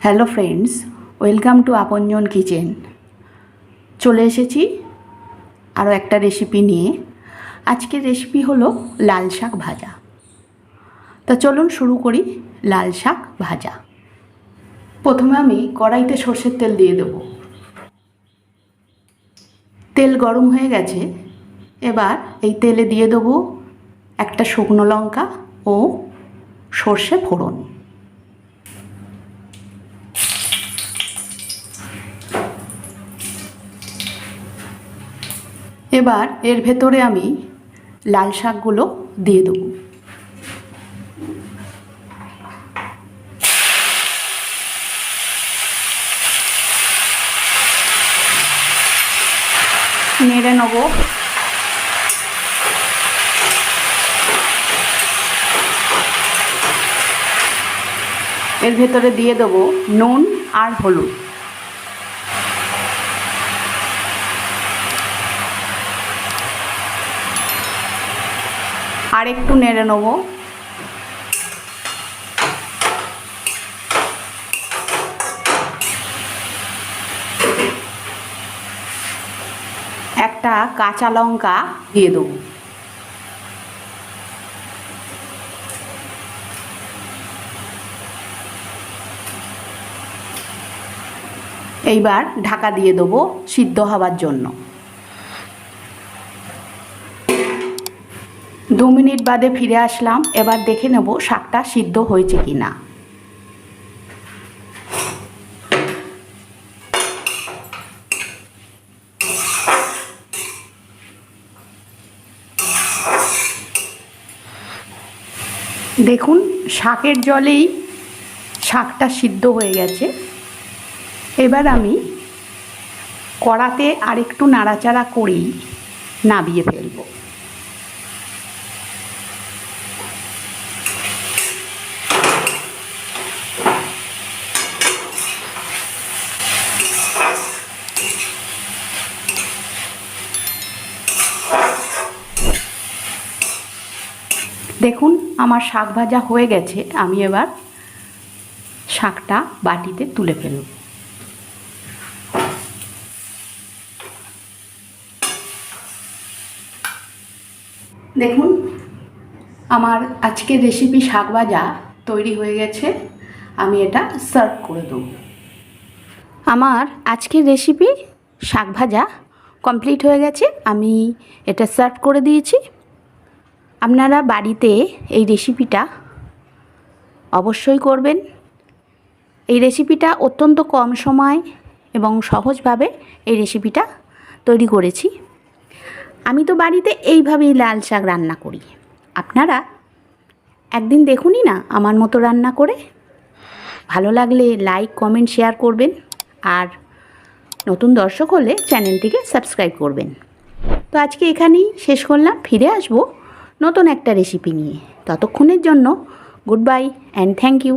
Hello friends, welcome to আপনজন kitchen. চলে এসেছি আরও একটা রেসিপি নিয়ে। আজকের রেসিপি হলো লাল শাক ভাজা। তা চলুন শুরু করি লাল শাক ভাজা। প্রথমে আমি কড়াইতে সর্ষের তেল দিয়ে দেব। তেল গরম হয়ে গেছে। এবার এই তেলে দিয়ে দেবো একটা শুকনো লঙ্কা ও সর্ষে ফোড়ন। এবার এর ভেতরে আমি লাল শাকগুলো দিয়ে দেব। নেড়ে নেব। এর ভেতরে দিয়ে দেব নুন আর হলুদ। আর একটু নেড়ে নেব। একটা কাঁচা লঙ্কা দিয়ে দেব। এইবার ঢাকা দিয়ে দেবো সিদ্ধ হওয়ার জন্য। 2 মিনিট বাদে ফিরে আসলাম। এবার দেখে নেব শাকটা সিদ্ধ হয়েছে কি না। দেখুন শাকের জলেই শাকটা সিদ্ধ হয়ে গেছে। এবার আমি কড়াতে আরেকটু নাড়াচাড়া করেই নামিয়ে ফেলব। দেখুন আমার শাক ভাজা হয়ে গেছে। আমি এবার শাকটা বাটিতে তুলে ফেলব। দেখুন আমার আজকের রেসিপি শাক ভাজা তৈরি হয়ে গেছে। আমি এটা সার্ভ করে দেব। আমার আজকের রেসিপি শাক ভাজা কমপ্লিট হয়ে গেছে। আমি এটা সার্ভ করে দিয়েছি। আপনারা বাড়িতে এই রেসিপিটা অবশ্যই করবেন। এই রেসিপিটা অত্যন্ত কম সময় এবং সহজভাবে এই রেসিপিটা তৈরি করেছি। আমি তো বাড়িতে এইভাবেই লাল শাক রান্না করি। আপনারা একদিন দেখুনই না আমার মতো রান্না করে। ভালো লাগলে লাইক, কমেন্ট, শেয়ার করবেন। আর নতুন দর্শক হলে চ্যানেলটিকে সাবস্ক্রাইব করবেন। তো আজকে এখানেই শেষ করলাম। ফিরে আসবো নতুন একটা রেসিপি নিয়ে। ততক্ষণের জন্য good bye and thank you.